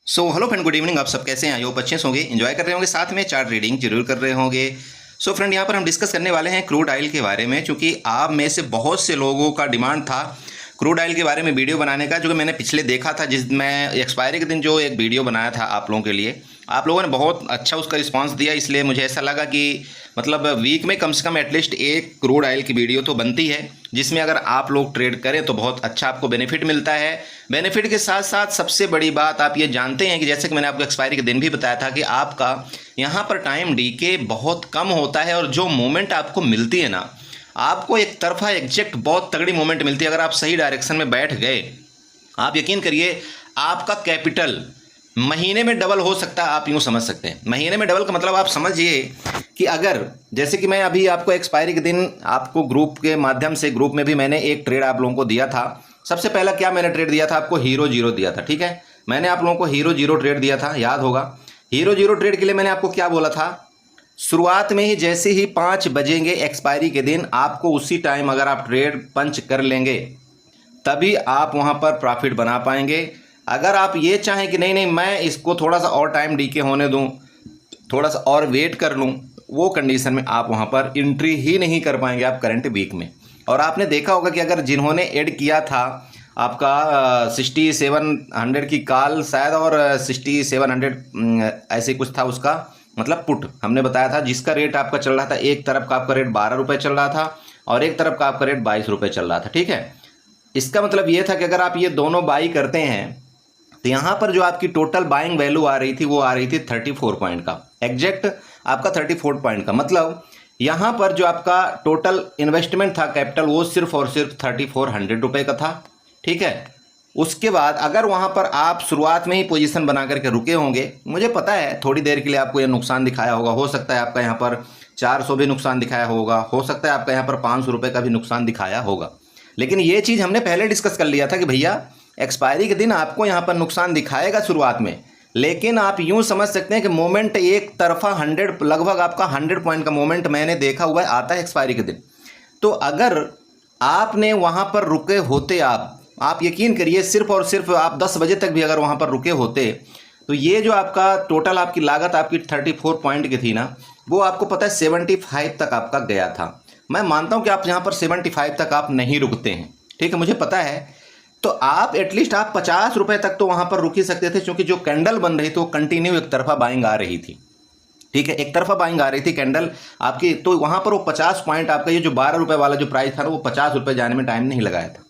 Hello friend, good evening. आप सब कैसे हैं? आई होप अच्छे से होंगे, एंजॉय कर रहे होंगे, साथ में चार्ट रीडिंग जरूर कर रहे होंगे। फ्रेंड, यहाँ पर हम डिस्कस करने वाले हैं क्रूड ऑयल के बारे में, क्योंकि आप में से बहुत से लोगों का डिमांड था क्रूड ऑयल के बारे में वीडियो बनाने का, जो कि मैंने पिछले देखा था, जिसमें एक्सपायरी के दिन जो एक वीडियो बनाया था आप लोगों के लिए। आप लोगों ने बहुत अच्छा उसका रिस्पांस दिया, इसलिए मुझे ऐसा लगा कि मतलब वीक में कम से कम एटलीस्ट एक क्रूड ऑयल की वीडियो तो बनती है, जिसमें अगर आप लोग ट्रेड करें तो बहुत अच्छा आपको बेनिफिट मिलता है। बेनिफिट के साथ साथ सबसे बड़ी बात आप ये जानते हैं कि जैसे कि मैंने आपको एक्सपायरी के दिन भी बताया था कि आपका यहाँ पर टाइम डीके बहुत कम होता है, और जो मूवमेंट आपको मिलती है ना, आपको एक तरफा एग्जैक्ट बहुत तगड़ी मूवमेंट मिलती है। अगर आप सही डायरेक्शन में बैठ गए, आप यकीन करिए आपका कैपिटल महीने में डबल हो सकता है। आप यूँ समझ सकते हैं, महीने में डबल का मतलब आप समझिए कि अगर जैसे कि मैं अभी आपको एक्सपायरी के दिन आपको ग्रुप के माध्यम से, ग्रुप में भी मैंने एक ट्रेड आप लोगों को दिया था। सबसे पहला क्या मैंने ट्रेड दिया था आपको? हीरो जीरो दिया था। ठीक है, मैंने आप लोगों को हीरो जीरो ट्रेड दिया था, याद होगा। हीरो जीरो ट्रेड के लिए मैंने आपको क्या बोला था? शुरुआत में ही जैसे ही 5 बजेंगे एक्सपायरी के दिन, आपको उसी टाइम अगर आप ट्रेड पंच कर लेंगे तभी आप वहां पर प्रॉफिट बना पाएंगे। अगर आप ये चाहें कि नहीं नहीं मैं इसको थोड़ा सा और टाइम डीके होने दूं, थोड़ा सा और वेट कर लूं, वो कंडीशन में आप वहां पर एंट्री ही नहीं कर पाएंगे आप करंट वीक में। और आपने देखा होगा कि अगर जिन्होंने ऐड किया था आपका 6700 की कॉल शायद, और 6700 ऐसे कुछ था उसका मतलब पुट, हमने बताया था, जिसका रेट आपका चल रहा था, एक तरफ का आपका रेट 12 रुपये चल रहा था और एक तरफ का आपका रेट 22 रुपये चल रहा था। ठीक है, इसका मतलब ये था कि अगर आप ये दोनों बाई करते हैं तो यहाँ पर जो आपकी टोटल बाइंग वैल्यू आ रही थी वो आ रही थी 34 पॉइंट का, एग्जैक्ट आपका 34 पॉइंट का। मतलब यहाँ पर जो आपका टोटल इन्वेस्टमेंट था कैपिटल, वो सिर्फ और सिर्फ 3400 रुपये का था। ठीक है, उसके बाद अगर वहाँ पर आप शुरुआत में ही पोजीशन बना करके रुके होंगे, मुझे पता है थोड़ी देर के लिए आपको ये नुकसान दिखाया होगा, हो सकता है आपका यहाँ पर 400 भी नुकसान दिखाया होगा, हो सकता है आपका यहाँ पर 500 रुपये का भी नुकसान दिखाया होगा, लेकिन ये चीज़ हमने पहले डिस्कस कर लिया था कि भैया एक्सपायरी के दिन आपको यहाँ पर नुकसान दिखाएगा शुरुआत में, लेकिन आप यूँ समझ सकते हैं कि मोमेंट एक तरफा 100, लगभग आपका 100 पॉइंट का मोमेंट मैंने देखा हुआ है आता है एक्सपायरी के दिन। तो अगर आपने वहाँ पर रुके होते, आप यकीन करिए सिर्फ और सिर्फ आप 10 बजे तक भी अगर वहाँ पर रुके होते, तो ये जो आपका टोटल आपकी लागत आपकी 34 पॉइंट की थी ना, वो आपको पता है 75 तक आपका गया था। मैं मानता हूँ कि आप यहाँ पर 75 तक आप नहीं रुकते हैं, ठीक है, मुझे पता है। तो आप एटलीस्ट आप 50 रुपये तक तो वहाँ पर रुक ही सकते थे, क्योंकि जो कैंडल बन रही थी वो कंटिन्यू एक तरफा बाइंग आ रही थी। ठीक है, एक तरफा बाइंग आ रही थी कैंडल आपकी, तो वहाँ पर वो 50 पॉइंट आपका ये जो 12 रुपये वाला जो प्राइस था ना, वो 50 रुपये जाने में टाइम नहीं लगाया था।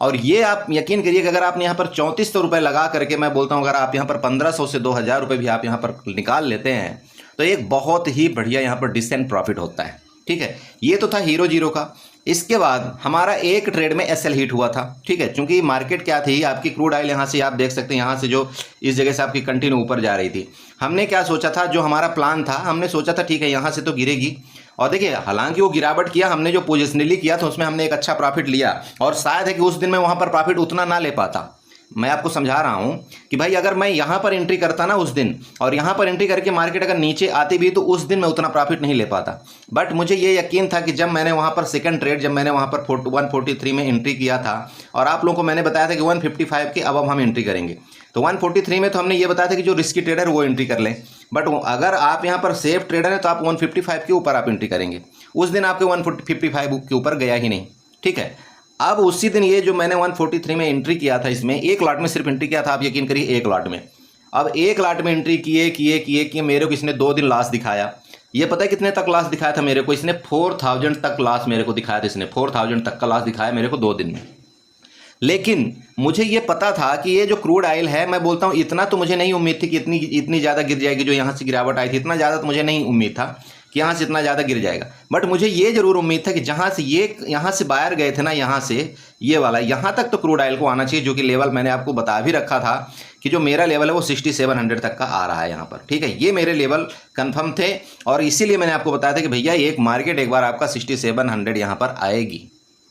और ये आप यकीन करिए कि अगर आपने यहाँ पर 3400 रुपये लगा करके, मैं बोलता हूँ अगर आप यहाँ पर 1500 से 2000 रुपये भी आप यहाँ पर निकाल लेते हैं तो एक बहुत ही बढ़िया यहाँ पर डिसेंट प्रॉफिट होता है। ठीक है, ये तो था हीरो जीरो का। इसके बाद हमारा एक ट्रेड में एसएल हिट हुआ था। ठीक है, क्योंकि मार्केट क्या थी आपकी, क्रूड ऑयल यहाँ से आप देख सकते हैं, यहाँ से जो इस जगह से आपकी कंटिन्यू ऊपर जा रही थी। हमने क्या सोचा था, जो हमारा प्लान था, हमने सोचा था ठीक है यहाँ से तो गिरेगी, और देखिए हालांकि वो गिरावट किया, हमने जो पोजिशनली किया था उसमें हमने एक अच्छा प्रॉफिट लिया, और शायद है कि उस दिन मैं वहाँ पर प्रॉफिट उतना ना ले पाता। मैं आपको समझा रहा हूं कि भाई अगर मैं यहां पर एंट्री करता ना उस दिन, और यहां पर एंट्री करके मार्केट अगर नीचे आती भी, तो उस दिन मैं उतना प्रॉफिट नहीं ले पाता। बट मुझे ये यकीन था कि जब मैंने वहां पर सेकंड ट्रेड, जब मैंने वहां पर 143 में एंट्री किया था, और आप लोगों को मैंने बताया था कि 155 के अब हम एंट्री करेंगे, तो 143 में तो हमने ये बताया था कि जो रिस्की ट्रेडर वो एंट्री कर लें। बट अगर आप यहाँ पर सेफ ट्रेडर हैं तो आप 155 के ऊपर आप एंट्री करेंगे। उस दिन आपके 155 के ऊपर गया ही नहीं। ठीक है, अब उसी दिन ये जो मैंने 143 में एंट्री किया था, इसमें एक लॉट में सिर्फ एंट्री किया था, आप यकीन करिए एक लॉट में। अब एक लॉट में एंट्री किए मेरे को इसने 2 दिन लॉस दिखाया। ये पता है कितने तक लॉस दिखाया था मेरे को? इसने 4000 तक लॉस मेरे को दिखाया था, इसने 4000 तक का लॉस दिखाया मेरे को 2 दिन में। लेकिन मुझे ये पता था कि ये जो क्रूड ऑयल है, मैं बोलता हूँ इतना तो मुझे नहीं उम्मीद थी कि इतनी ज़्यादा गिर जाएगी। जो यहाँ से गिरावट आई थी, इतना ज़्यादा तो मुझे नहीं उम्मीद था कि यहाँ से इतना ज़्यादा गिर जाएगा। बट मुझे ये जरूर उम्मीद था कि जहाँ से यहाँ से बाहर गए थे ना, यहाँ से ये वाला यहाँ तक तो क्रूड ऑयल को आना चाहिए, जो कि लेवल मैंने आपको बता भी रखा था कि जो मेरा लेवल है वो 6700 तक का आ रहा है यहाँ पर। ठीक है, ये मेरे लेवल कंफर्म थे, और इसीलिए मैंने आपको बताया था कि भैया एक मार्केट एक बार आपका 6700 यहाँ पर आएगी।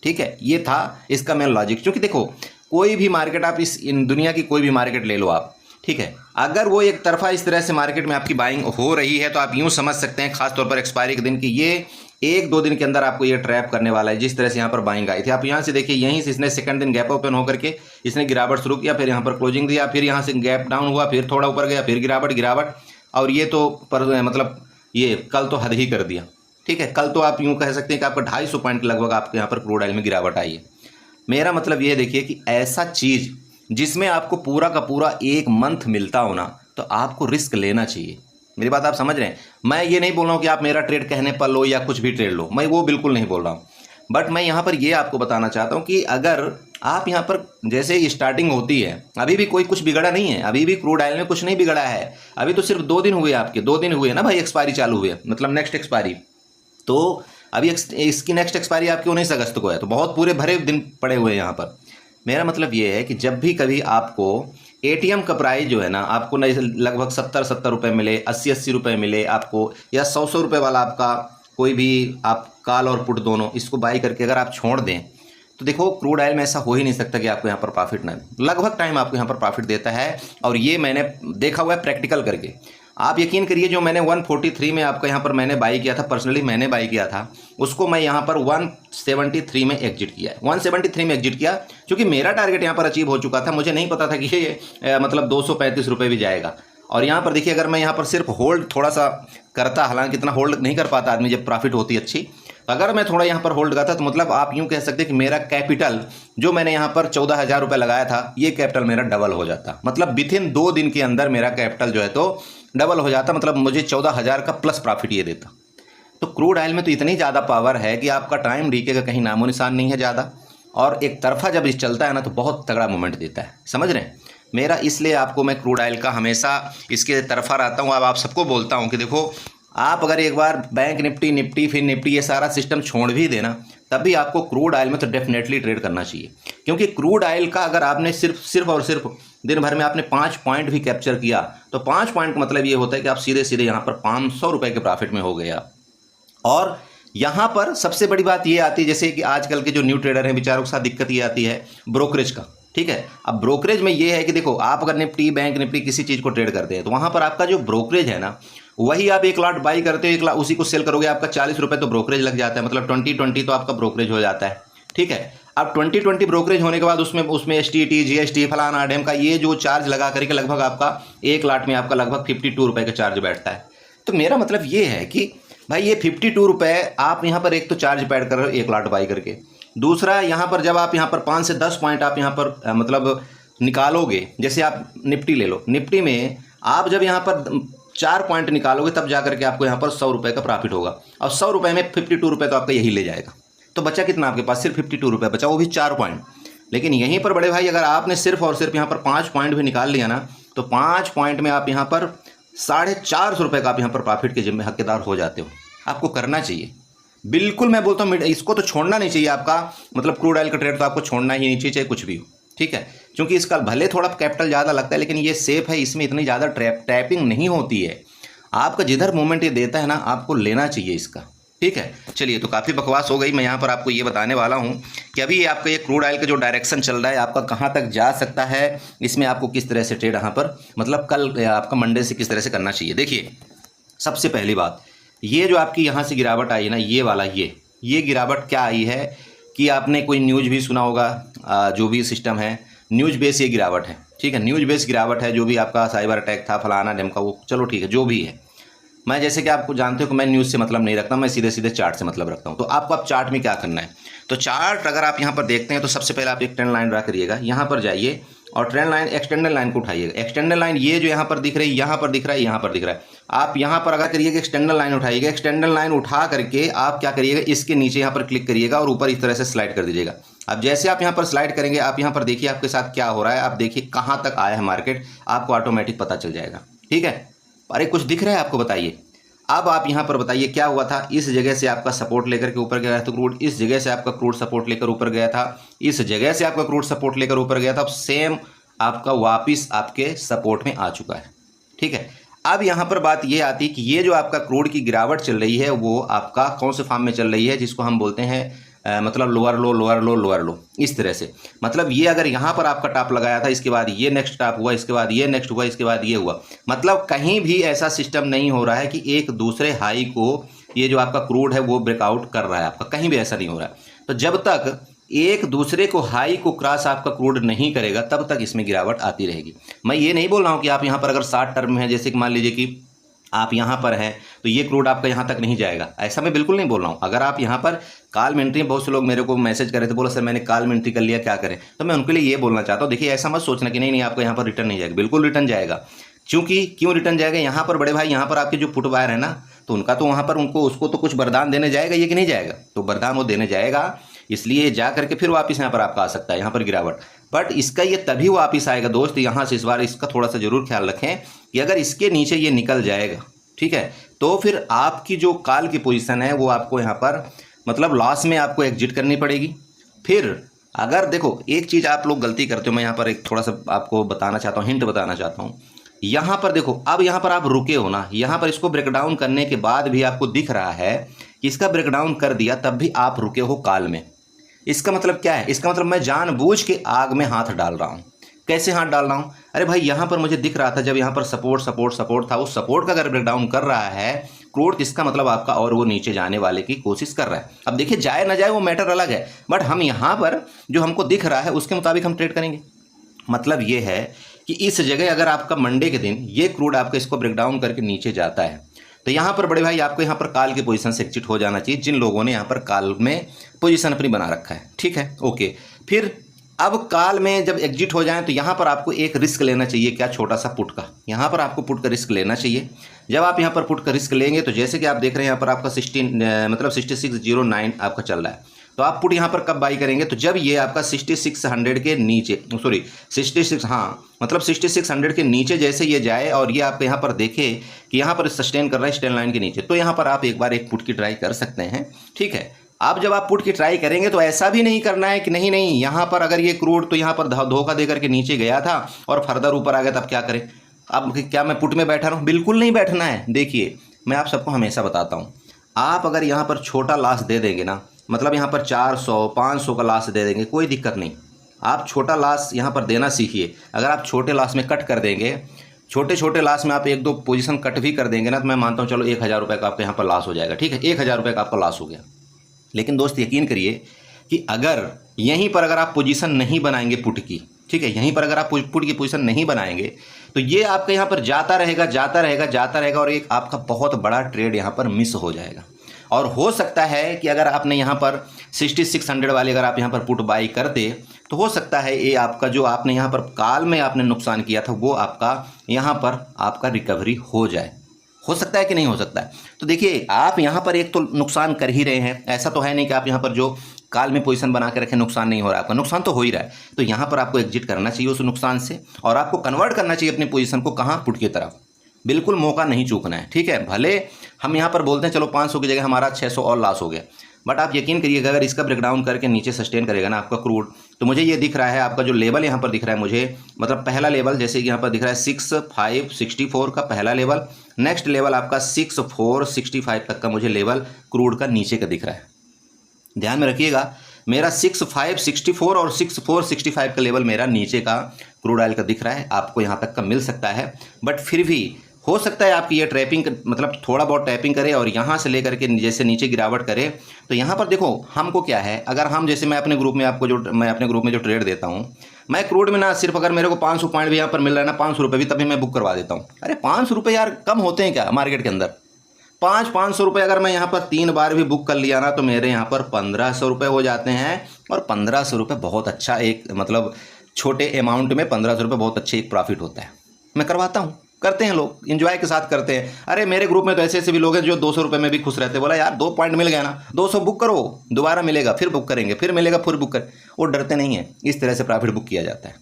ठीक है, ये था इसका मेन लॉजिक। क्योंकि देखो कोई भी मार्केट आप इन दुनिया की कोई भी मार्केट ले लो आप, ठीक है, अगर वो एक तरफा इस तरह से मार्केट में आपकी बाइंग हो रही है, तो आप यूं समझ सकते हैं खासतौर पर एक्सपायरी के दिन की ये एक दो दिन के अंदर आपको ये ट्रैप करने वाला है। जिस तरह से यहाँ पर बाइंग आई थी, आप यहाँ से देखिए, यहीं से इसने सेकंड दिन गैप ओपन होकर के इसने गिरावट शुरू किया, फिर यहाँ पर क्लोजिंग दिया, फिर यहाँ से गैप डाउन हुआ, फिर थोड़ा ऊपर गया, फिर गिरावट, और ये तो मतलब ये कल तो हद ही कर दिया। ठीक है, कल तो आप यूँ कह सकते हैं कि आपका 250 पॉइंट लगभग आपके यहाँ पर क्रूड ऑयल में गिरावट आई है। मेरा मतलब ये देखिए कि ऐसा चीज़ जिसमें आपको पूरा का पूरा एक मंथ मिलता हो ना, तो आपको रिस्क लेना चाहिए। मेरी बात आप समझ रहे हैं। मैं ये नहीं बोल रहा हूँ कि आप मेरा ट्रेड कहने पर लो या कुछ भी ट्रेड लो, मैं वो बिल्कुल नहीं बोल रहा हूँ। बट मैं यहाँ पर ये आपको बताना चाहता हूँ कि अगर आप यहाँ पर जैसे स्टार्टिंग होती है, अभी भी कोई कुछ बिगड़ा नहीं है, अभी भी क्रूड ऑयल में कुछ नहीं बिगड़ा है। अभी तो सिर्फ 2 दिन हुए, आपके 2 दिन हुए ना भाई, एक्सपायरी चालू हुई है, मतलब नेक्स्ट एक्सपायरी। तो अभी इसकी नेक्स्ट एक्सपायरी आपकी 19 अगस्त को है, तो बहुत पूरे भरे दिन पड़े हुए हैं यहाँ पर। मेरा मतलब ये है कि जब भी कभी आपको एटीएम का प्राइस जो है ना, आपको लगभग 70 रुपये मिले, 80 रुपये मिले आपको, या 100 रुपये वाला आपका कोई भी आप कॉल और पुट दोनों इसको बाई करके अगर आप छोड़ दें, तो देखो क्रूड ऑयल में ऐसा हो ही नहीं सकता कि आपको यहाँ पर प्रॉफिट ना दे। लगभग टाइम आपको यहाँ पर प्रॉफिट देता है, और ये मैंने देखा हुआ है प्रैक्टिकल करके। आप यकीन करिए, जो मैंने 143 में आपका यहाँ पर मैंने बाई किया था, पर्सनली मैंने बाई किया था, उसको मैं यहाँ पर 173 में एग्जिट किया है। 173 में एग्जिट किया क्योंकि मेरा टारगेट यहाँ पर अचीव हो चुका था। मुझे नहीं पता था कि ये मतलब 235 रुपये भी जाएगा। और यहाँ पर देखिए, अगर मैं यहाँ पर सिर्फ होल्ड थोड़ा सा करता, हालांकि इतना होल्ड नहीं कर पाता आदमी जब प्रॉफिट होती अच्छी, अगर मैं थोड़ा यहाँ पर होल्ड करता तो मतलब आप यूँ कह सकते हैं कि मेरा कैपिटल जो मैंने यहाँ पर 14,000 रुपये लगाया था, ये कैपिटल मेरा डबल हो जाता। मतलब विथिन 2 दिन के अंदर मेरा कैपिटल जो है तो डबल हो जाता, मतलब मुझे 14,000 का प्लस प्रॉफिट ये देता। तो क्रूड ऑयल में तो इतनी ज़्यादा पावर है कि आपका टाइम डीके का कहीं नामो निशान नहीं है ज़्यादा, और एक तरफा जब इस चलता है ना, तो बहुत तगड़ा मोमेंट देता है। समझ रहे हैं मेरा? इसलिए आपको मैं क्रूड ऑयल का हमेशा इसके तरफा रहता हूँ। अब आप सबको बोलता हूँ कि देखो, आप अगर एक बार बैंक निफ्टी फिर निफ्टी ये सारा सिस्टम छोड़ भी देना, तब भी आपको क्रूड ऑयल में तो डेफिनेटली ट्रेड करना चाहिए। क्योंकि क्रूड ऑयल का अगर आपने सिर्फ और सिर्फ दिन भर में आपने 5 पॉइंट भी कैप्चर किया, तो 5 पॉइंट का मतलब ये होता है कि आप सीधे सीधे यहाँ पर 500 रुपये के प्रॉफिट में हो गए आप। और यहाँ पर सबसे बड़ी बात ये आती है, जैसे कि आजकल के जो न्यू ट्रेडर हैं बेचारों के साथ दिक्कत ये आती है ब्रोकरेज का। ठीक है, अब ब्रोकरेज में ये है कि देखो, आप अगर निफ्टी बैंक निफ्टी किसी चीज़ को ट्रेड करते हैं, तो वहाँ पर आपका जो ब्रोकरेज है ना, वही आप 1 लाख बाई करते हो, 1 लाख उसी को सेल करोगे, आपका 40 रुपये तो ब्रोकरेज लग जाता है। मतलब 20 तो आपका ब्रोकरेज हो जाता है। ठीक है, अब 20 ब्रोकरेज होने के बाद उसमें STT GST फलाना ढेम का ये जो चार्ज लगा करके लगभग आपका 1 लाख में आपका लगभग 52 रुपये का चार्ज बैठता है। तो मेरा मतलब ये है कि भाई ये 52 रुपये आप यहाँ पर एक तो चार्ज पैड कर रहे हो 1 लाख बाई करके, दूसरा यहाँ पर जब आप यहाँ पर 5 से 10 पॉइंट आप यहाँ पर मतलब निकालोगे, जैसे आप निफ्टी ले लो, निफ्टी में आप जब यहाँ पर 4 पॉइंट निकालोगे तब जाकर के आपको यहाँ पर 100 रुपये का प्रॉफिट होगा, और 100 रुपये में 52 रुपये तो आपका यही ले जाएगा। तो बचा कितना आपके पास? सिर्फ 52 रुपये बचा, वो भी 4 पॉइंट। लेकिन यहीं पर बड़े भाई, अगर आपने सिर्फ और सिर्फ यहाँ पर 5 पॉइंट भी निकाल लिया ना, तो 5 पॉइंट में आप यहाँ पर 450 रुपये का आप यहाँ पर प्रॉफिट के जिम्मे हकदार हो जाते हो। आपको करना चाहिए, बिल्कुल मैं बोलता हूँ इसको तो छोड़ना नहीं चाहिए आपका। मतलब क्रूड ऑयल का ट्रेड तो आपको छोड़ना ही नहीं चाहिए, चाहे कुछ भी हो। ठीक है, क्योंकि इसका भले थोड़ा कैपिटल ज़्यादा लगता है, लेकिन ये सेफ है, इसमें इतनी ज़्यादा टैपिंग नहीं होती है। आपका जिधर मोमेंट ये देता है ना, आपको लेना चाहिए इसका। ठीक है, चलिए, तो काफ़ी बकवास हो गई। मैं यहाँ पर आपको ये बताने वाला हूँ कि अभी आपका ये क्रूड ऑयल का जो डायरेक्शन चल रहा है, आपका कहाँ तक जा सकता है, इसमें आपको किस तरह से ट्रेड यहाँ पर मतलब कल आपका मंडे से किस तरह से करना चाहिए। देखिए, सबसे पहली बात, ये जो आपकी यहाँ से गिरावट आई ना, ये वाला ये गिरावट क्या आई है कि आपने कोई न्यूज़ भी सुना होगा, जो भी सिस्टम है न्यूज़ बेस ये गिरावट है। ठीक है, न्यूज़ बेस गिरावट है। जो भी आपका साइबर अटैक था फलाना ढमका, वो चलो ठीक है, जो भी है। मैं जैसे कि आपको जानते हो कि मैं न्यूज़ से मतलब नहीं रखता, मैं सीधे सीधे चार्ट से मतलब रखता हूँ। तो आपको अब चार्ट में क्या करना है, तो चार्ट अगर आप यहाँ पर देखते हैं, तो सबसे पहले आप एक ट्रेंड लाइन ड्रा करिएगा, यहाँ पर जाइए और ट्रेंड लाइन एक्सटेंडर लाइन को उठाइएगा। एक्सटेंडर लाइन ये जो यहाँ पर दिख रही है, यहाँ पर दिख रहा है, यहाँ पर दिख रहा है, आप यहाँ पर अगर करिएगा एक्सटेंडर लाइन उठाइएगा। एक्सटेंडर लाइन उठा करके आप क्या करिएगा, इसके नीचे यहाँ पर क्लिक करिएगा और ऊपर इस तरह से स्लाइड कर दीजिएगा। अब जैसे आप यहाँ पर स्लाइड करेंगे, आप यहाँ पर देखिए आपके साथ क्या हो रहा है, आप देखिए कहाँ तक आया है मार्केट, आपको ऑटोमेटिक पता चल जाएगा। ठीक है, अरे कुछ दिख रहा है आपको, बताइए। अब आप यहाँ पर बताइए क्या हुआ था। इस जगह से आपका सपोर्ट लेकर के ऊपर गया था क्रूड, इस जगह से आपका क्रूड सपोर्ट लेकर ऊपर गया था, इस जगह से आपका क्रूड सपोर्ट लेकर ऊपर गया था। अब सेम आपका वापस आपके सपोर्ट में आ चुका है। ठीक है, अब यहाँ पर बात ये आती है कि ये जो आपका क्रूड की गिरावट चल रही है, वो आपका कौन से फॉर्म में चल रही है, जिसको हम बोलते हैं मतलब लोअर लो लोअर लो लोअर लो, इस तरह से। मतलब ये अगर यहाँ पर आपका टॉप लगाया था, इसके बाद ये नेक्स्ट टॉप हुआ, इसके बाद ये नेक्स्ट हुआ, इसके बाद ये हुआ, मतलब कहीं भी ऐसा सिस्टम नहीं हो रहा है कि एक दूसरे हाई को ये जो आपका क्रूड है वो ब्रेकआउट कर रहा है, आपका कहीं भी ऐसा नहीं हो रहा है। तो जब तक एक दूसरे को हाई को क्रॉस आपका क्रूड नहीं करेगा तब तक इसमें गिरावट आती रहेगी। मैं ये नहीं बोल रहा हूँ कि आप यहाँ पर अगर 60 टर्म है, जैसे कि मान लीजिए कि आप यहाँ पर हैं तो ये क्रूड आपका यहाँ तक नहीं जाएगा, ऐसा मैं बिल्कुल नहीं बोल रहा हूँ। अगर आप यहाँ पर कॉल में एंट्री, बहुत से लोग मेरे को मैसेज कर रहे थे, बोला सर मैंने कॉल में एंट्री कर लिया क्या करें, तो मैं उनके लिए ये बोलना चाहता हूँ, देखिए ऐसा मत सोचना कि नहीं आपको यहाँ पर रिटर्न नहीं जाएगा, बिल्कुल रिटर्न जाएगा। क्योंकि क्यों रिटर्न जाएगा, यहाँ पर बड़े भाई यहाँ पर आपके जो फुट बायर है ना, तो उनका तो वहाँ पर उसको तो कुछ वरदान देने जाएगा ये कि नहीं जाएगा, तो वरदान वो देने जाएगा, इसलिए जा करके फिर वापस यहाँ पर आपका आ सकता है यहाँ पर गिरावट। बट इसका ये तभी वापस आएगा दोस्त, यहाँ से इस बार इसका थोड़ा सा जरूर ख्याल रखें कि अगर इसके नीचे ये निकल जाएगा, ठीक है, तो फिर आपकी जो कॉल की पोजीशन है वो आपको यहाँ पर मतलब लॉस में आपको एग्जिट करनी पड़ेगी। फिर अगर देखो एक चीज़ आप लोग गलती करते हो, मैं यहाँ पर एक थोड़ा सा आपको बताना चाहता हूँ, हिंट बताना चाहता हूँ। यहाँ पर देखो, अब यहाँ पर आप रुके हो ना, यहाँ पर इसको ब्रेकडाउन करने के बाद भी आपको दिख रहा है कि इसका ब्रेकडाउन कर दिया तब भी आप रुके हो कॉल में। इसका मतलब क्या है, इसका मतलब मैं जानबूझ के आग में हाथ डाल रहा हूँ। कैसे हाथ डाल रहा हूँ, अरे भाई यहाँ पर मुझे दिख रहा था जब यहाँ पर सपोर्ट था, उस सपोर्ट का अगर ब्रेकडाउन कर रहा है क्रूड, इसका मतलब आपका और वो नीचे जाने वाले की कोशिश कर रहा है। अब देखिए जाए ना जाए वो मैटर अलग है, बट हम यहाँ पर जो हमको दिख रहा है उसके मुताबिक हम ट्रेड करेंगे। मतलब ये है कि इस जगह अगर आपका मंडे के दिन ये क्रूड आपका इसको ब्रेकडाउन करके नीचे जाता है तो यहाँ पर बड़े भाई आपको यहाँ पर कॉल की पोजीशन से एग्जिट हो जाना चाहिए, जिन लोगों ने यहाँ पर कॉल में पोजीशन अपनी बना रखा है, ठीक है, ओके। फिर अब कॉल में जब एग्जिट हो जाए तो यहाँ पर आपको एक रिस्क लेना चाहिए, क्या, छोटा सा पुट का। यहाँ पर आपको पुट का रिस्क लेना चाहिए। जब आप यहाँ पर पुट का रिस्क लेंगे तो जैसे कि आप देख रहे हैं यहाँ पर आपका 6609 आपका चल रहा है, तो आप पुट यहाँ पर कब बाई करेंगे, तो जब ये आपका 6600 के नीचे, सॉरी 66, हाँ मतलब 6600 के नीचे जैसे ये जाए और ये आप यहाँ पर देखें कि यहाँ पर सस्टेन कर रहा है स्टेन लाइन के नीचे, तो यहाँ पर आप एक बार एक पुट की ट्राई कर सकते हैं, ठीक है। आप जब आप पुट की ट्राई करेंगे तो ऐसा भी नहीं करना है कि नहीं यहाँ पर अगर ये क्रूड तो यहाँ पर धोखा देकर के नीचे गया था और फर्दर ऊपर आ गया, तब क्या करें। अब क्या मैं पुट में बैठा रहा हूँ, बिल्कुल नहीं बैठना है। देखिए मैं आप सबको हमेशा बताता हूँ, आप अगर यहाँ पर छोटा लॉस दे देंगे ना, मतलब यहाँ पर 400-500 का लॉस दे देंगे, कोई दिक्कत नहीं। आप छोटा लॉस यहाँ पर देना सीखिए। अगर आप छोटे लॉस में कट कर देंगे, छोटे छोटे लॉस में आप 1-2 पोजीशन कट भी कर देंगे ना, तो मैं मानता हूँ चलो 1000 रुपये का आपका यहाँ पर लॉस हो जाएगा, ठीक है, 1000 रुपये का आपका लॉस हो गया। लेकिन दोस्त यकीन करिए कि अगर यहीं पर अगर आप पोजीशन नहीं बनाएंगे पुट की, ठीक है, यहीं पर अगर आप पुट की पोजीशन नहीं बनाएंगे तो ये आपका यहाँ पर जाता रहेगा और एक आपका बहुत बड़ा ट्रेड यहाँ पर मिस हो जाएगा। और हो सकता है कि अगर आपने यहाँ पर 6600 वाले अगर आप यहाँ पर पुट बाई करते तो हो सकता है ये आपका जो आपने यहाँ पर कॉल में आपने नुकसान किया था वो आपका यहाँ पर आपका रिकवरी हो जाए। हो सकता है कि नहीं हो सकता है। तो देखिए आप यहाँ पर एक तो नुकसान कर ही रहे हैं, ऐसा तो है नहीं कि आप यहाँ पर जो कॉल में पोजीशन बना के रखें नुकसान नहीं हो रहा है, आपका नुकसान तो हो ही रहा है। तो यहाँ पर आपको एग्जिट करना चाहिए उस नुकसान से और आपको कन्वर्ट करना चाहिए अपनी पोजीशन को, कहाँ, पुट की तरफ। बिल्कुल मौका नहीं चूकना है, ठीक है। भले हम यहाँ पर बोलते हैं चलो 500 की जगह हमारा 600 और लॉस हो गया, बट आप यकीन करिएगा अगर इसका ब्रेकडाउन करके नीचे सस्टेन करेगा ना आपका क्रूड, तो मुझे ये दिख रहा है आपका जो लेवल यहाँ पर दिख रहा है मुझे, मतलब पहला लेवल जैसे कि यहाँ पर दिख रहा है 6564 का पहला लेवल, नेक्स्ट लेवल आपका 6465 तक का मुझे लेवल क्रूड का नीचे का दिख रहा है। ध्यान में रखिएगा मेरा 6564 और 6465 का लेवल मेरा नीचे का क्रूड ऑयल का दिख रहा है, आपको यहाँ तक का मिल सकता है। बट फिर भी हो सकता है आपकी ये ट्रैपिंग मतलब थोड़ा बहुत टैपिंग करे और यहाँ से लेकर के जैसे नीचे गिरावट करे। तो यहाँ पर देखो हमको क्या है, अगर हम जैसे मैं अपने ग्रुप में जो ट्रेड देता हूँ, मैं क्रूड में ना सिर्फ अगर मेरे को 500 पॉइंट भी यहाँ पर मिल रहा है ना, 500 रुपये भी तभी मैं बुक करवा देता हूँ। अरे 500 रुपये यार कम होते हैं क्या मार्केट के अंदर। 500 रुपये अगर मैं यहाँ पर 3 बार भी बुक कर लिया ना तो मेरे यहाँ पर 1500 रुपये हो जाते हैं। और 1500 रुपये बहुत अच्छा एक मतलब छोटे अमाउंट में 1500 रुपये बहुत अच्छे एक प्रॉफिट होता है। मैं करवाता हूँ, करते हैं लोग, एंजॉय के साथ करते हैं। अरे मेरे ग्रुप में तो ऐसे भी लोग हैं जो 200 रुपये में भी खुश रहते हैं। बोला यार 2 पॉइंट मिल गया ना, 200 बुक करो, दोबारा मिलेगा फिर बुक करेंगे, फिर मिलेगा फिर बुक कर, वो डरते नहीं है। इस तरह से प्रॉफिट बुक किया जाता है,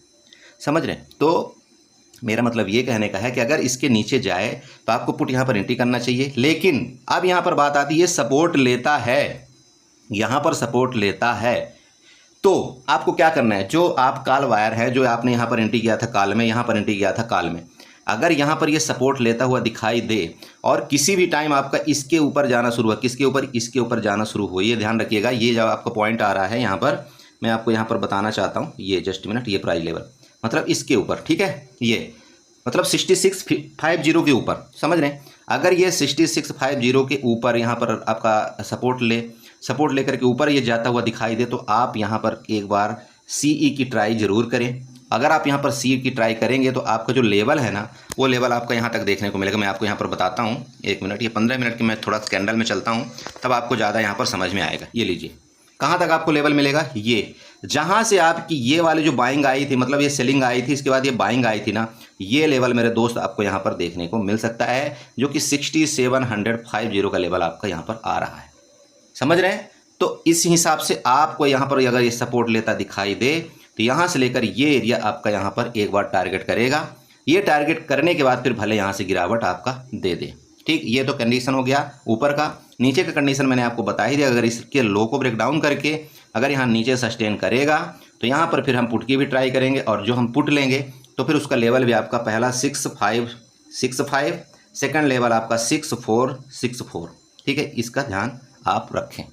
समझ रहे हैं। तो मेरा मतलब ये कहने का है कि अगर इसके नीचे जाए तो आपको पुट यहाँ पर एंट्री करना चाहिए। लेकिन अब यहाँ पर बात आती है सपोर्ट लेता है, यहाँ पर सपोर्ट लेता है तो आपको क्या करना है। जो आप कॉल वायर है जो आपने यहाँ पर एंट्री किया था कॉल में, यहाँ पर एंट्री किया था कॉल में, अगर यहाँ पर ये सपोर्ट लेता हुआ दिखाई दे और किसी भी टाइम आपका इसके ऊपर जाना शुरू हुआ, किसके ऊपर, इसके ऊपर जाना शुरू हो, ये ध्यान रखिएगा। ये जब आपका पॉइंट आ रहा है यहाँ पर, मैं आपको यहाँ पर बताना चाहता हूँ, ये जस्ट मिनट, ये प्राइस लेवल मतलब इसके ऊपर, ठीक है। ये मतलब 6650 के ऊपर, समझ रहे हैं। अगर ये 6650 के ऊपर यहाँ पर आपका सपोर्ट लेकर के ऊपर ये जाता हुआ दिखाई दे, तो आप यहाँ पर एक बार सीई की ट्राई ज़रूर करें। अगर आप यहाँ पर सीई की ट्राई करेंगे तो आपका जो लेवल है ना, वो लेवल आपका यहाँ तक देखने को मिलेगा। मैं आपको यहाँ पर बताता हूँ, 1 मिनट, ये 15 मिनट की मैं थोड़ा कैंडल में चलता हूँ, तब आपको ज़्यादा यहाँ पर समझ में आएगा। ये लीजिए, कहाँ तक आपको लेवल मिलेगा, ये जहाँ से आपकी ये वाली जो बाइंग आई थी, मतलब ये सेलिंग आई थी, इसके बाद ये बाइंग आई थी ना, ये लेवल मेरे दोस्त आपको यहाँ पर देखने को मिल सकता है, जो कि 6750 का लेवल आपका यहाँ पर आ रहा है, समझ रहे हैं। तो इस हिसाब से आपको यहाँ पर अगर ये सपोर्ट लेता दिखाई दे, तो यहाँ से लेकर ये एरिया आपका यहाँ पर एक बार टारगेट करेगा। ये टारगेट करने के बाद फिर भले यहाँ से गिरावट आपका दे दे, ठीक। ये तो कंडीशन हो गया ऊपर का। नीचे का कंडीशन मैंने आपको बता ही दिया। अगर इसके लो को ब्रेक डाउन करके अगर यहाँ नीचे सस्टेन करेगा, तो यहाँ पर फिर हम पुट की भी ट्राई करेंगे, और जो हम पुट लेंगे तो फिर उसका लेवल भी आपका पहला 6565, सेकंड लेवल आपका 6464, ठीक है। इसका ध्यान आप रखें,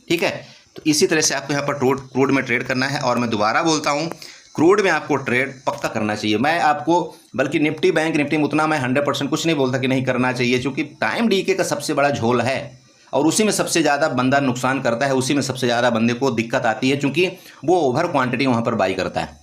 ठीक है। तो इसी तरह से आपको यहाँ पर क्रूड में ट्रेड करना है। और मैं दोबारा बोलता हूँ, क्रूड में आपको ट्रेड पक्का करना चाहिए। मैं आपको बल्कि निफ्टी बैंक निफ्टी में उतना मैं 100% कुछ नहीं बोलता कि नहीं करना चाहिए, क्योंकि टाइम डीके का सबसे बड़ा झोल है, और उसी में सबसे ज़्यादा बंदा नुकसान करता है, उसी में सबसे ज़्यादा बंदे को दिक्कत आती है, क्योंकि वो ओवर क्वांटिटी वहाँ पर बाई करता है,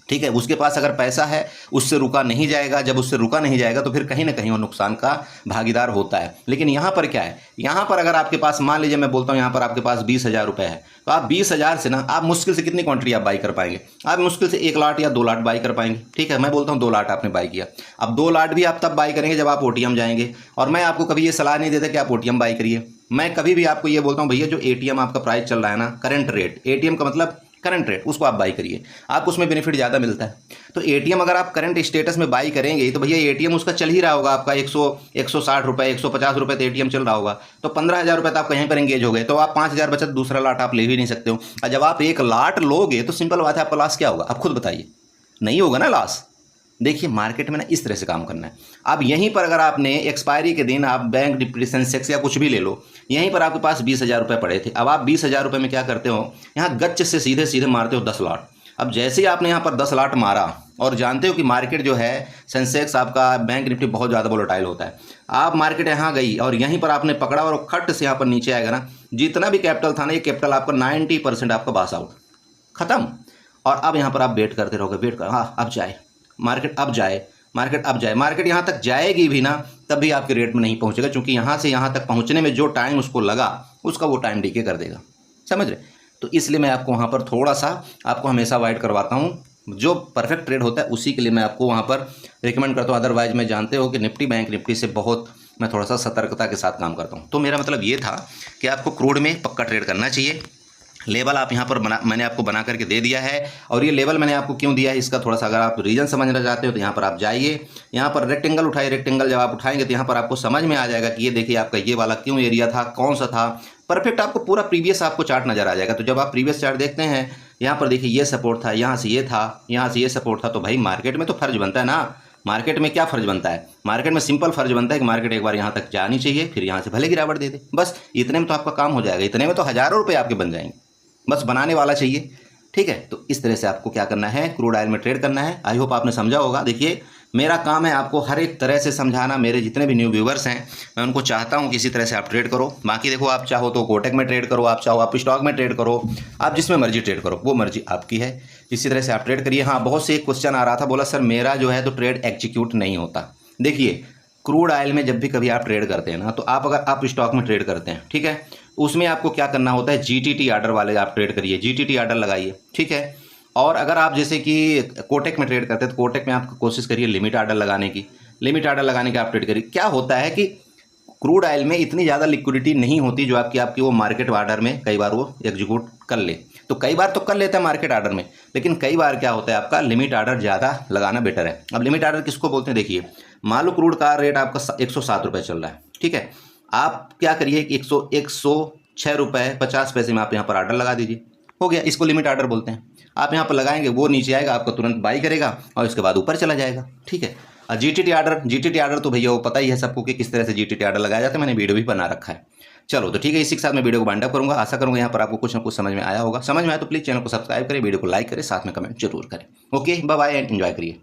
ठीक है। उसके पास अगर पैसा है, उससे रुका नहीं जाएगा। जब उससे रुका नहीं जाएगा तो फिर कहीं ना कहीं वो नुकसान का भागीदार होता है। लेकिन यहाँ पर क्या है, यहाँ पर अगर आपके पास, मान लीजिए मैं बोलता हूँ यहाँ पर आपके पास 20,000 रुपये है, तो आप 20,000 से ना आप मुश्किल से कितनी क्वांटिटी आप बाई कर पाएंगे, आप मुश्किल से 1 लाट या 2 लाट बाई कर पाएंगे, ठीक है। मैं बोलता हूँ 2 लाट आपने बाई किया। अब 2 लाट भी आप तब बाई करेंगे जब आप ओटीएम जाएंगे, और मैं आपको कभी ये सलाह नहीं देता कि आप ओटीएम बाई करिए। मैं कभी भी आपको ये बोलता हूँ, भैया जो एटीएम आपका प्राइस चल रहा है ना, करंट रेट, एटीएम का मतलब करंट रेट, उसको आप बाई करिए, आपको उसमें बेनिफिट ज़्यादा मिलता है। तो एटीएम अगर आप करंट स्टेटस में बाई करेंगे, तो भैया एटीएम उसका चल ही रहा होगा आपका 160 रुपये, 150 रुपये तो एटीएम चल रहा होगा, तो 15,000 रुपये तो आप कहीं पर एंगेज हो गए, तो आप 5,000 बचत दूसरा लाट आप ले भी नहीं सकते हो। और जब आप 1 लाट लोगे तो सिंपल बात है, आपका लॉस क्या होगा, आप खुद बताइए, नहीं होगा ना लॉस। देखिए मार्केट में ना इस तरह से काम करना है। अब यहीं पर अगर आपने एक्सपायरी के दिन आप बैंक निफ्टी सेंसेक्स या कुछ भी ले लो, यहीं पर आपके पास 20,000 रुपये पड़े थे। अब आप 20,000 रुपये में क्या करते हो, यहाँ गच्च से सीधे सीधे मारते हो 10 लाट। अब जैसे ही आपने यहाँ पर 10 लाट मारा, और जानते हो कि मार्केट जो है सेंसेक्स आपका बैंक निफ्टी बहुत ज़्यादा वोलेटाइल होता है, आप मार्केट यहाँ गई और यहीं पर आपने पकड़ा और खट से यहाँ पर नीचे आएगा ना, जितना भी कैपिटल था ना, ये कैपिटल आपका 90% आपका पास आउट, खत्म। और अब यहाँ पर आप वेट करते रहोगे, वेट कर, हाँ अब जाए मार्केट, अब जाए मार्केट, अब जाए मार्केट, यहाँ तक जाएगी भी ना, तब भी आपके रेट में नहीं पहुँचेगा, क्योंकि यहाँ से यहाँ तक पहुँचने में जो टाइम उसको लगा, उसका वो टाइम डीके कर देगा, समझ रहे। तो इसलिए मैं आपको वहाँ पर थोड़ा सा आपको हमेशा अवॉइड करवाता हूँ। जो परफेक्ट ट्रेड होता है उसी के लिए मैं आपको वहाँ पर रिकमेंड करता हूँ। अदरवाइज मैं जानते हो कि निफ्टी बैंक निफ्टी से बहुत मैं थोड़ा सा सतर्कता के साथ काम करता हूँ। तो मेरा मतलब ये था कि आपको क्रूड में पक्का ट्रेड करना चाहिए। लेवल आप यहाँ पर मैंने आपको बना करके दे दिया है, और ये लेवल मैंने आपको क्यों दिया है इसका थोड़ा सा अगर आप रीजन समझना चाहते हो तो यहाँ पर आप जाइए, यहाँ पर रेक्टेंगल उठाइए। रेक्टेंगल जब आप उठाएंगे तो यहाँ पर आपको समझ में आ जाएगा कि ये देखिए आपका ये वाला क्यों एरिया था, कौन सा था, परफेक्ट आपको पूरा प्रीवियस आपको चार्ट नजर आ जाएगा। तो जब आप प्रीवियस चार्ट देखते हैं, यहाँ पर देखिए ये सपोर्ट था, यहाँ से ये था, यहाँ से ये सपोर्ट था, तो भाई मार्केट में तो फर्ज बनता है ना। मार्केट में क्या फ़र्ज बनता है, मार्केट में सिंपल फ़र्ज बनता है कि मार्केट एक बार यहाँ तक जानी चाहिए, फिर यहाँ से भले गिरावट दे दे, बस इतने में तो आपका काम हो जाएगा। इतने में तो हज़ारों रुपये आपके बन जाएंगे, बस बनाने वाला चाहिए, ठीक है। तो इस तरह से आपको क्या करना है, क्रूड ऑयल में ट्रेड करना है। आई होप आपने समझा होगा। देखिए मेरा काम है आपको हर एक तरह से समझाना। मेरे जितने भी न्यू व्यूवर्स हैं मैं उनको चाहता हूँ कि इसी तरह से आप ट्रेड करो। बाकी देखो, आप चाहो तो कोटक में ट्रेड करो, आप चाहो आप स्टॉक में ट्रेड करो, आप जिसमें मर्जी ट्रेड करो, वो मर्जी आपकी है। इसी तरह से आप ट्रेड करिए। हाँ, बहुत से एक क्वेश्चन आ रहा था, बोला सर मेरा जो है तो ट्रेड एग्जीक्यूट नहीं होता। देखिए क्रूड ऑयल में जब भी कभी आप ट्रेड करते हैं ना, तो आप अगर आप स्टॉक में ट्रेड करते हैं, ठीक है, उसमें आपको क्या करना होता है, जीटीटी ऑर्डर वाले आप ट्रेड करिए, जीटीटी ऑर्डर लगाइए, ठीक है। और अगर आप जैसे कि कोटक में ट्रेड करते हैं तो कोटक में आप कोशिश करिए लिमिट ऑर्डर लगाने की, लिमिट ऑर्डर लगाने के आप ट्रेड करिए। क्या होता है कि क्रूड ऑयल में इतनी ज़्यादा लिक्विडिटी नहीं होती जो आपकी वो मार्केट ऑर्डर में कई बार वो एग्जीक्यूट कर ले। तो कई बार तो कर लेता है मार्केट ऑर्डर में, लेकिन कई बार क्या होता है आपका लिमिट ऑर्डर ज़्यादा लगाना बेटर है। अब लिमिट ऑर्डर किसको बोलते हैं, देखिए मान लो क्रूड का रेट आपका 107 रुपये चल रहा है, ठीक है, आप क्या करिए 106 रुपये 50 पैसे में आप यहाँ पर ऑर्डर लगा दीजिए, हो गया। इसको लिमिट ऑर्डर बोलते हैं। आप यहाँ पर लगाएंगे, वो नीचे आएगा, आपको तुरंत बाई करेगा और इसके बाद ऊपर चला जाएगा, ठीक है। और जीटीटी ऑर्डर तो भैया वो पता ही है सबको कि किस तरह से जीटीटी ऑर्डर लगाया जाता है, मैंने वीडियो भी बना रखा है। चलो तो ठीक है, इसी के साथ मैं वीडियो को वाइंड अप करूँगा। आशा करूँगा यहाँ पर आपको कुछ ना कुछ समझ में आया होगा। समझ में आया तो प्लीज़ चैनल को सब्सक्राइब करें, वीडियो को लाइक करें, साथ में कमेंट जरूर करें। Okay, bye bye and enjoy करिए।